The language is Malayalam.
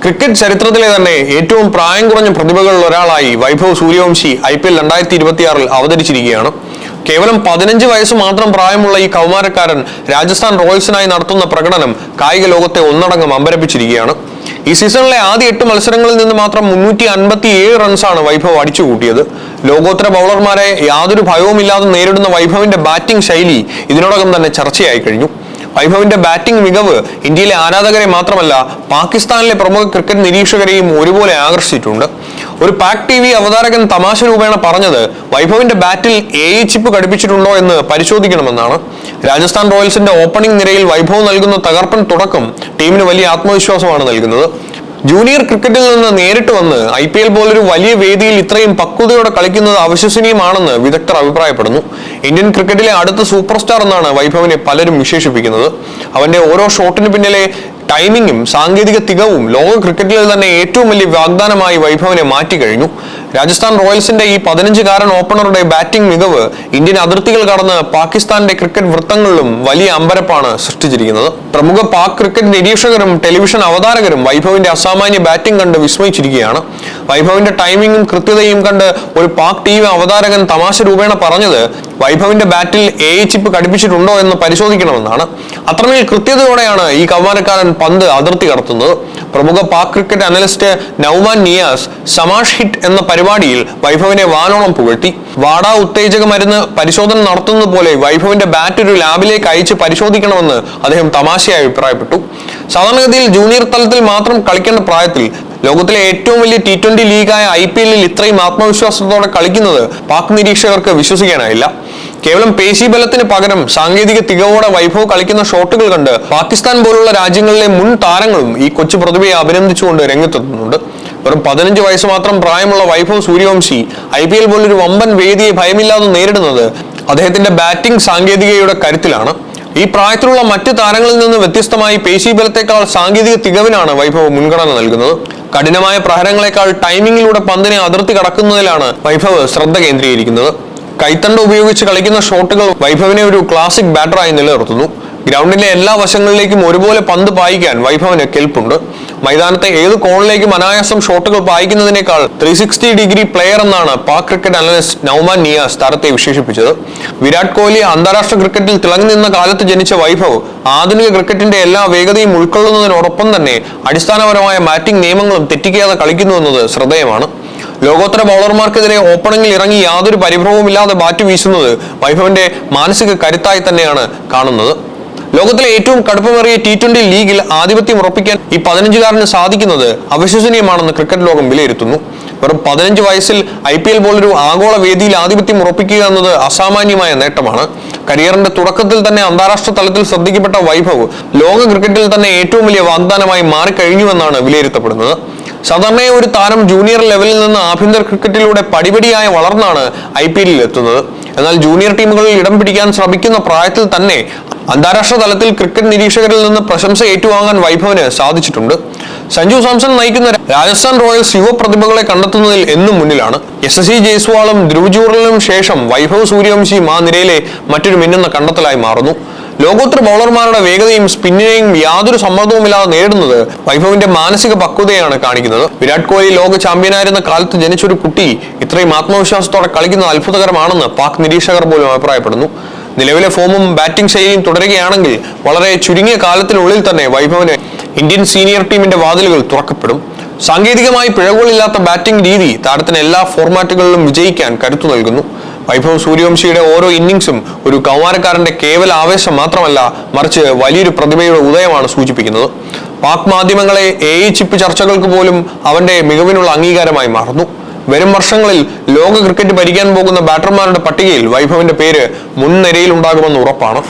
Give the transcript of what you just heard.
ക്രിക്കറ്റ് ചരിത്രത്തിലെ തന്നെ ഏറ്റവും പ്രായം കുറഞ്ഞ പ്രതിഭകളിൽ ഒരാളായി വൈഭവ് സൂര്യവംശി IPL 2026 അവതരിച്ചിരിക്കുകയാണ്. കേവലം 15 വയസ്സ് മാത്രം പ്രായമുള്ള ഈ കൗമാരക്കാരൻ രാജസ്ഥാൻ റോയൽസിനായി നടത്തുന്ന പ്രകടനം കായിക ലോകത്തെ ഒന്നടങ്കം അമ്പരപ്പിച്ചിരിക്കുകയാണ്. ഈ സീസണിലെ ആദ്യ 8 മത്സരങ്ങളിൽ നിന്ന് മാത്രം 357 റൺസാണ് വൈഭവ് അടിച്ചുകൂട്ടിയത്. ലോകോത്തര ബൗളർമാരെ യാതൊരു ഭയവുമില്ലാതെ നേരിടുന്ന വൈഭവിന്റെ ബാറ്റിംഗ് ശൈലി ഇതിനോടകം തന്നെ ചർച്ചയായി കഴിഞ്ഞു. വൈഭവിന്റെ ബാറ്റിംഗ് മികവ് ഇന്ത്യയിലെ ആരാധകരെ മാത്രമല്ല പാകിസ്ഥാനിലെ പ്രമുഖ ക്രിക്കറ്റ് നിരീക്ഷകരെയും ഒരുപോലെ ആകർഷിച്ചിട്ടുണ്ട്. ഒരു പാക് TV അവതാരകൻ തമാശ രൂപേണ പറഞ്ഞത് വൈഭവിന്റെ ബാറ്റിൽ AI ചിപ്പ് ഘടിപ്പിച്ചിട്ടുണ്ടോ എന്ന് പരിശോധിക്കണമെന്നാണ്. രാജസ്ഥാൻ റോയൽസിന്റെ ഓപ്പണിംഗ് നിരയിൽ വൈഭവ് നൽകുന്ന തകർപ്പൻ തുടക്കം ടീമിന് വലിയ ആത്മവിശ്വാസമാണ് നൽകുന്നത്. ജൂനിയർ ക്രിക്കറ്റിൽ നിന്ന് നേരിട്ട് വന്ന് IPL പോലൊരു വലിയ വേദിയിൽ ഇത്രയും പക്വതയോടെ കളിക്കുന്നത് അവിശ്വസനീയമാണെന്ന് വിദഗ്ധർ അഭിപ്രായപ്പെടുന്നു. ഇന്ത്യൻ ക്രിക്കറ്റിലെ അടുത്ത സൂപ്പർ സ്റ്റാർ എന്നാണ് വൈഭവിനെ പലരും വിശേഷിപ്പിക്കുന്നത്. അവന്റെ ഓരോ ഷോട്ടിന് പിന്നിലെ ടൈമിങ്ങും സാങ്കേതിക തികവും ലോക ക്രിക്കറ്റിൽ തന്നെ ഏറ്റവും വലിയ വാഗ്ദാനമായി വൈഭവിനെ മാറ്റിക്കഴിഞ്ഞു. രാജസ്ഥാൻ റോയൽസിന്റെ ഈ 15-കാരൻ ഓപ്പണറുടെ ബാറ്റിംഗ് മികവ് ഇന്ത്യൻ അതിർത്തികൾ കടന്ന് പാകിസ്ഥാന്റെ ക്രിക്കറ്റ് വൃത്തങ്ങളിലും വലിയ അമ്പരപ്പാണ് സൃഷ്ടിച്ചിരിക്കുന്നത്. പ്രമുഖ പാക് ക്രിക്കറ്റ് നിരീക്ഷകരും ടെലിവിഷൻ അവതാരകരും വൈഭവിന്റെ അസാമാന്യ ബാറ്റിംഗ് കണ്ട് വിസ്മയിച്ചിരിക്കുകയാണ്. വൈഭവിന്റെ ടൈമിങ്ങും കൃത്യതയും കണ്ട് ഒരു പാക് TV അവതാരകൻ തമാശ രൂപേണ പറഞ്ഞത് വൈഭവിന്റെ ബാറ്റിൽ AI ചിപ്പ് ഘടിപ്പിച്ചിട്ടുണ്ടോ എന്ന് പരിശോധിക്കണമെന്നാണ്. അത്രമേൽ കൃത്യതയോടെയാണ് ഈ കൗമാരക്കാരൻ പന്ത് അതിർത്തി കടത്തുന്നത്. പ്രമുഖ Pak cricket analyst Nauman Niaz smash hit എന്ന പരിപാടിയിൽ വൈഭവിനെ വാനോളം പുകഴ്ത്തി. വാട ഉത്തേജക മരുന്ന് പരിശോധന നടത്തുന്നത് പോലെ വൈഭവിന്റെ ബാറ്റ് ഒരു ലാബിലേക്ക് അയച്ച് പരിശോധിക്കണമെന്ന് അദ്ദേഹം തമാശയായി അഭിപ്രായപ്പെട്ടു. സാധാരണഗതിയിൽ ജൂനിയർ തലത്തിൽ മാത്രം കളിക്കേണ്ട പ്രായത്തിൽ ലോകത്തിലെ ഏറ്റവും വലിയ T20 ലീഗായ IPL ഇത്രയും ആത്മവിശ്വാസത്തോടെ കളിക്കുന്നത് പാക് നിരീക്ഷകർക്ക് വിശ്വസിക്കാനായില്ല. കേവലം പേശി ബലത്തിന് പകരം സാങ്കേതിക തികവോടെ വൈഭവ് കളിക്കുന്ന ഷോട്ടുകൾ കണ്ട് പാകിസ്ഥാൻ പോലുള്ള രാജ്യങ്ങളിലെ മുൻ താരങ്ങളും ഈ കൊച്ചു പ്രതിഭയെ അഭിനന്ദിച്ചുകൊണ്ട് രംഗത്തെത്തുന്നുണ്ട്. വെറും 15 വയസ്സ് മാത്രം പ്രായമുള്ള വൈഭവ് സൂര്യവംശി IPL പോലൊരു വമ്പൻ വേദിയെ ഭയമില്ലാതെ നേരിടുന്നത് അദ്ദേഹത്തിന്റെ ബാറ്റിംഗ് സാങ്കേതികതയുടെ കരുത്തിലാണ്. ഈ പ്രായത്തിലുള്ള മറ്റ് താരങ്ങളിൽ നിന്ന് വ്യത്യസ്തമായി പേശി ബലത്തെക്കാൾ സാങ്കേതിക തികവിനാണ് വൈഭവ് മുൻഗണന നൽകുന്നത്. കഠിനമായ പ്രഹരങ്ങളെക്കാൾ ടൈമിങ്ങിലൂടെ പന്തിനെ അതിർത്തി കടക്കുന്നതിലാണ് വൈഭവ് ശ്രദ്ധ കേന്ദ്രീകരിക്കുന്നത്. കൈത്തണ്ട ഉപയോഗിച്ച് കളിക്കുന്ന ഷോട്ടുകൾ വൈഭവിനെ ഒരു ക്ലാസിക് ബാറ്ററായി നിലനിർത്തുന്നു. ഗ്രൗണ്ടിലെ എല്ലാ വശങ്ങളിലേക്കും ഒരുപോലെ പന്ത് പായിക്കാൻ വൈഭവിന് കെൽപ്പുണ്ട്. മൈതാനത്തെ ഏത് കോണിലേക്കും അനായാസം ഷോട്ടുകൾ പായിക്കുന്നതിനേക്കാൾ 360 ഡിഗ്രി പ്ലെയർ എന്നാണ് പാക് ക്രിക്കറ്റ് അനലിസ്റ്റ് നൗമാൻ നിയാസ് താരത്തെ വിശേഷിപ്പിച്ചത്. വിരാട് കോഹ്ലി അന്താരാഷ്ട്ര ക്രിക്കറ്റിൽ തിളങ്ങി നിന്ന കാലത്ത് ജനിച്ച വൈഭവ് ആധുനിക ക്രിക്കറ്റിന്റെ എല്ലാ വേഗതയും ഉൾക്കൊള്ളുന്നതിനോടൊപ്പം തന്നെ അടിസ്ഥാനപരമായ ബാറ്റിംഗ് നിയമങ്ങളും തെറ്റിക്കാതെ കളിക്കുന്നു എന്നത് ശ്രദ്ധേയമാണ്. ലോകോത്തര ബൗളർമാർക്കെതിരെ ഓപ്പണിംഗിൽ ഇറങ്ങി യാതൊരു പരിഭ്രമവുമില്ലാതെ ബാറ്റ് വീശുന്നത് വൈഭവിന്റെ മാനസിക കരുത്തായി തന്നെയാണ് കാണുന്നത്. ലോകത്തിലെ ഏറ്റവും കടുപ്പമേറിയ T20 ലീഗിൽ ആധിപത്യം ഉറപ്പിക്കാൻ ഈ 15-കാരന് സാധിക്കുന്നത് അവിശ്വസനീയമാണെന്ന് ക്രിക്കറ്റ് ലോകം വിലയിരുത്തുന്നു. വെറും 15 വയസ്സിൽ IPL പോലൊരു ആഗോള വേദിയിൽ ആധിപത്യം ഉറപ്പിക്കുക എന്നത് അസാമാന്യമായ നേട്ടമാണ്. കരിയറിന്റെ തുടക്കത്തിൽ തന്നെ അന്താരാഷ്ട്ര തലത്തിൽ ശ്രദ്ധിക്കപ്പെട്ട വൈഭവ് ലോക ക്രിക്കറ്റിൽ തന്നെ ഏറ്റവും വലിയ വാഗ്ദാനമായി മാറിക്കഴിഞ്ഞുവെന്നാണ് വിലയിരുത്തപ്പെടുന്നത്. സാധാരണ ഒരു താരം ജൂനിയർ ലെവലിൽ നിന്ന് ആഭ്യന്തര ക്രിക്കറ്റിലൂടെ പടിപടിയായി വളർന്നാണ് IPL എത്തുന്നത്. എന്നാൽ ജൂനിയർ ടീമുകളിൽ ഇടം പിടിക്കാൻ ശ്രമിക്കുന്ന പ്രായത്തിൽ തന്നെ അന്താരാഷ്ട്ര തലത്തിൽ ക്രിക്കറ്റ് നിരീക്ഷകരിൽ നിന്ന് പ്രശംസ ഏറ്റുവാങ്ങാൻ വൈഭവിന് സാധിച്ചിട്ടുണ്ട്. സഞ്ജു സാംസൺ നയിക്കുന്ന രാജസ്ഥാൻ റോയൽസ് യുവ പ്രതിഭകളെ കണ്ടെത്തുന്നതിൽ എന്നും മുന്നിലാണ്. SSC ജയ്സ്വാളും ധ്രുവ് ജൂറലിനും ശേഷം വൈഭവ് സൂര്യവംശിയും ആ നിരയിലെ മറ്റൊരു മിന്നുന്ന കണ്ടെത്തലായി മാറുന്നു. ലോകോത്തര ബൗളർമാരുടെ വേഗതയും സ്പിന്നിനെയും യാതൊരു സമ്മർദ്ദവുമില്ലാതെ നേരിടുന്നത് വൈഭവിന്റെ മാനസിക പക്വതയാണ് കാണിക്കുന്നത്. വിരാട് കോഹ്ലി ലോക ചാമ്പ്യനായിരുന്ന കാലത്ത് ജനിച്ചൊരു കുട്ടി ഇത്രയും ആത്മവിശ്വാസത്തോടെ കളിക്കുന്നത് അത്ഭുതകരമാണെന്ന് പാക് നിരീക്ഷകർ പോലും അഭിപ്രായപ്പെടുന്നു. നിലവിലെ ഫോമും ബാറ്റിംഗ് ശൈലിയും തുടരുകയാണെങ്കിൽ വളരെ ചുരുങ്ങിയ കാലത്തിനുള്ളിൽ തന്നെ വൈഭവിന് ഇന്ത്യൻ സീനിയർ ടീമിന്റെ വാതിലുകൾ തുറക്കപ്പെടും. സാങ്കേതികമായി പിഴവുകളില്ലാത്ത ബാറ്റിംഗ് രീതി താരത്തിന് എല്ലാ ഫോർമാറ്റുകളിലും വിജയിക്കാൻ കരുത്തു നൽകുന്നു. വൈഭവ് സൂര്യവംശിയുടെ ഓരോ ഇന്നിംഗ്സും ഒരു കൗമാരക്കാരന്റെ കേവല ആവേശം മാത്രമല്ല, മറിച്ച് വലിയൊരു പ്രതിഭയുടെ ഉദയമാണ് സൂചിപ്പിക്കുന്നത്. പാക് മാധ്യമങ്ങളെ AI ചിപ്പ് ചർച്ചകൾക്ക് പോലും അവന്റെ മികവിനുള്ള അംഗീകാരമായി മാറുന്നു. വരും വർഷങ്ങളിൽ ലോക ക്രിക്കറ്റ് ഭരിക്കാൻ പോകുന്ന ബാറ്റർമാരുടെ പട്ടികയിൽ വൈഭവിന്റെ പേര് മുൻനിരയിൽ ഉണ്ടാകുമെന്ന് ഉറപ്പാണ്.